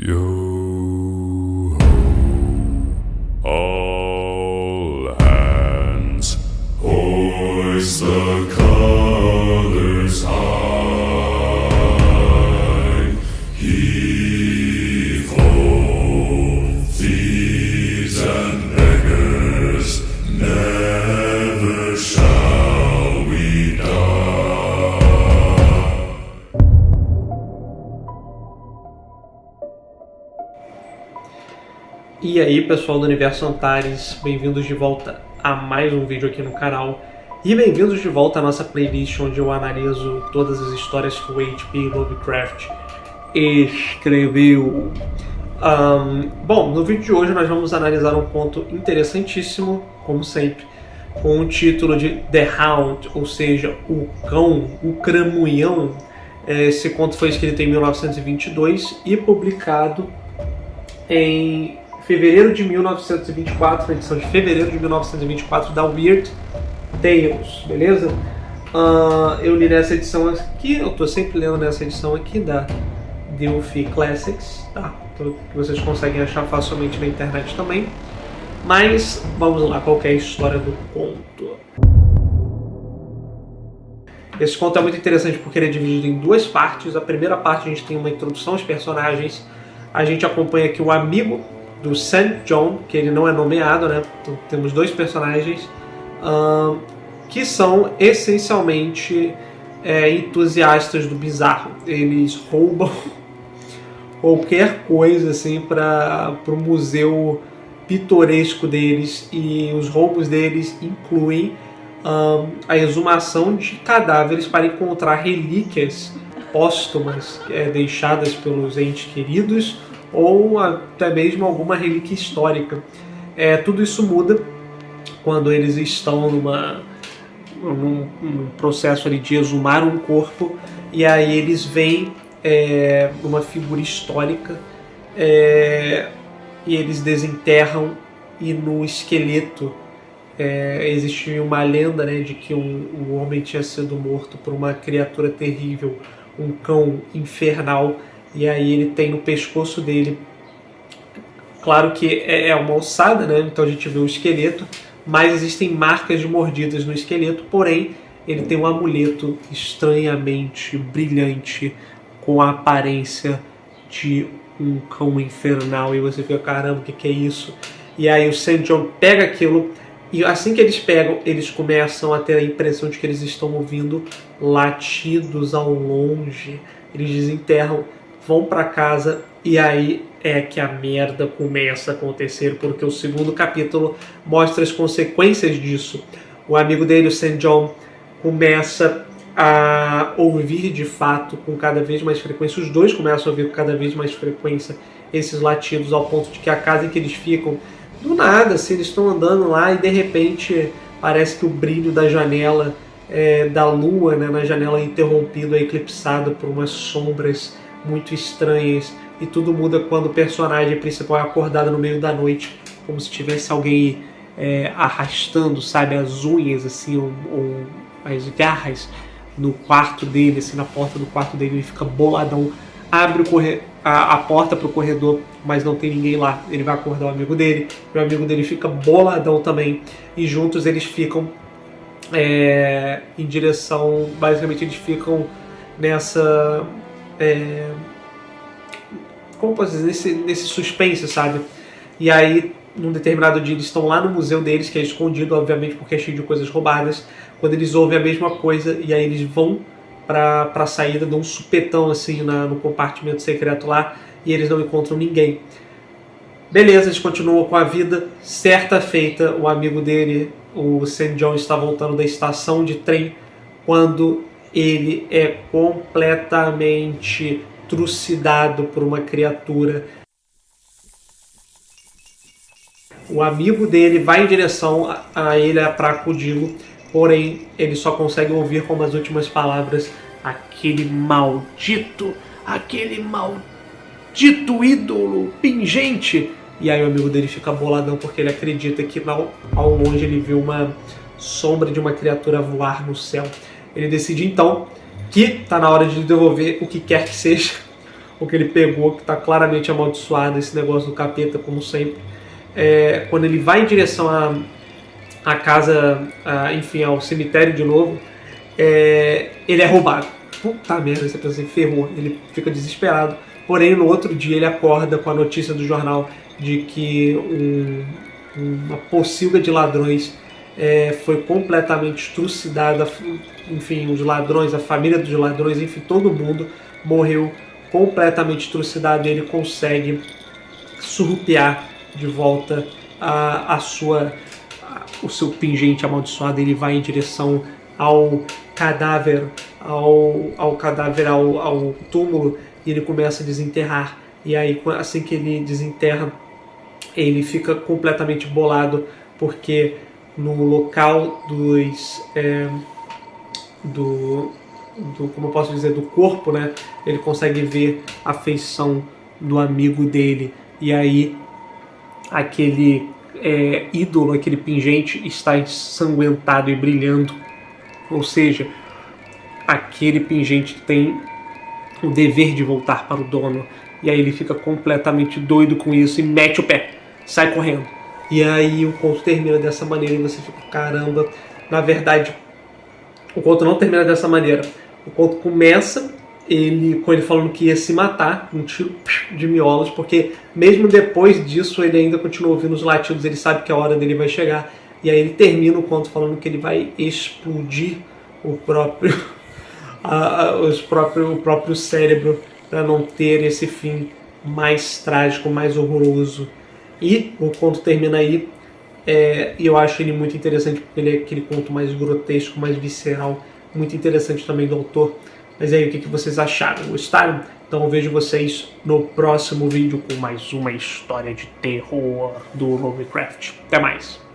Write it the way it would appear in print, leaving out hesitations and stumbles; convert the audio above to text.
Yo ho, all hands, hoist the colors high, heave ho, thieves and beggars, never shall we die. E aí pessoal do Universo Antares, bem-vindos de volta a mais um vídeo aqui no canal e bem-vindos de volta à nossa playlist onde eu analiso todas as histórias que o H.P. Lovecraft escreveu. Bom, no vídeo de hoje nós vamos analisar um conto interessantíssimo, como sempre, com o título de The Hound, ou seja, o cão, o cramunhão. Esse conto foi escrito em 1922 e publicado em fevereiro de 1924, na edição de fevereiro de 1924 da Weird Tales, beleza? Eu li nessa edição aqui, eu tô sempre lendo nessa edição aqui da Delphi Classics, tá? Então, que vocês conseguem achar facilmente na internet também. Mas vamos lá, qual que é a história do conto? Esse conto é muito interessante porque ele é dividido em duas partes. A primeira parte a gente tem uma introdução aos personagens. A gente acompanha aqui o amigo do St. John, que ele não é nomeado, né? Então, temos dois personagens que são essencialmente entusiastas do bizarro. Eles roubam qualquer coisa assim para o museu pitoresco deles, e os roubos deles incluem a exumação de cadáveres para encontrar relíquias póstumas deixadas pelos entes queridos, ou até mesmo alguma relíquia histórica. Tudo isso muda quando eles estão num processo ali de exumar um corpo, e aí eles veem uma figura histórica e eles desenterram, e no esqueleto existe uma lenda, né, de que um homem tinha sido morto por uma criatura terrível, um cão infernal. E aí ele tem no pescoço dele, claro que é uma ossada, né? Então a gente vê o esqueleto, mas existem marcas de mordidas no esqueleto, porém ele tem um amuleto estranhamente brilhante com a aparência de um cão infernal, e você fica, caramba, o que é isso? E aí o St. John pega aquilo, e assim que eles pegam, eles começam a ter a impressão de que eles estão ouvindo latidos ao longe. Eles desenterram, vão para casa, e aí é que a merda começa a acontecer, porque o segundo capítulo mostra as consequências disso. O amigo dele, o St. John, começa a ouvir de fato com cada vez mais frequência, os dois começam a ouvir com cada vez mais frequência esses latidos, ao ponto de que a casa em que eles ficam, do nada, assim, eles estão andando lá e de repente parece que o brilho da janela da lua, né, na janela é interrompido, é eclipsado por umas sombras muito estranhas, e tudo muda quando o personagem principal é acordado no meio da noite, como se tivesse alguém arrastando, sabe, as unhas assim, ou as garras no quarto dele, assim, na porta do quarto dele. Ele fica boladão, abre a porta para o corredor, mas não tem ninguém lá. Ele vai acordar o amigo dele, e o amigo dele fica boladão também, e juntos eles ficam em direção, basicamente eles ficam nessa como posso dizer, nesse suspense, sabe? E aí, num determinado dia, eles estão lá no museu deles, que é escondido, obviamente, porque é cheio de coisas roubadas, quando eles ouvem a mesma coisa, e aí eles vão pra saída, dão um supetão assim no compartimento secreto lá, e eles não encontram ninguém. Beleza, eles continuam com a vida. Certa feita, o amigo dele, o St. John, está voltando da estação de trem, quando ele é completamente trucidado por uma criatura. O amigo dele vai em direção a ele para acudi-lo, porém ele só consegue ouvir como as últimas palavras: aquele maldito ídolo pingente. E aí o amigo dele fica boladão, porque ele acredita que ao longe ele viu uma sombra de uma criatura voar no céu. Ele decide então que está na hora de devolver o que quer que seja ou que ele pegou, que está claramente amaldiçoado, esse negócio do capeta, como sempre. Quando ele vai em direção à casa, enfim, ao cemitério de novo, ele é roubado. Puta merda, você pensa assim, ferrou. Ele fica desesperado. Porém, no outro dia ele acorda com a notícia do jornal de que uma pocilga de ladrões foi completamente trucidada. Enfim, os ladrões, a família dos ladrões, enfim, todo mundo morreu completamente trucidado, e ele consegue surrupiar de volta o seu pingente amaldiçoado. Ele vai em direção ao cadáver, ao túmulo, e ele começa a desenterrar. E aí, assim que ele desenterra, ele fica completamente bolado, porque no local como eu posso dizer, do corpo, né, ele consegue ver a feição do amigo dele. E aí aquele ídolo, aquele pingente, está ensanguentado e brilhando. Ou seja, aquele pingente tem o dever de voltar para o dono. E aí ele fica completamente doido com isso e mete o pé, sai correndo. E aí o conto termina dessa maneira e você fica, caramba. Na verdade, o conto não termina dessa maneira. O conto começa com ele falando que ia se matar, um tiro de miolos, porque mesmo depois disso ele ainda continua ouvindo os latidos, ele sabe que a hora dele vai chegar. E aí ele termina o conto falando que ele vai explodir o próprio cérebro para não ter esse fim mais trágico, mais horroroso. E o conto termina aí, e eu acho ele muito interessante, porque ele é aquele conto mais grotesco, mais visceral, muito interessante também do autor. Mas aí, o que vocês acharam? Gostaram? Então eu vejo vocês no próximo vídeo com mais uma história de terror do Lovecraft. Até mais!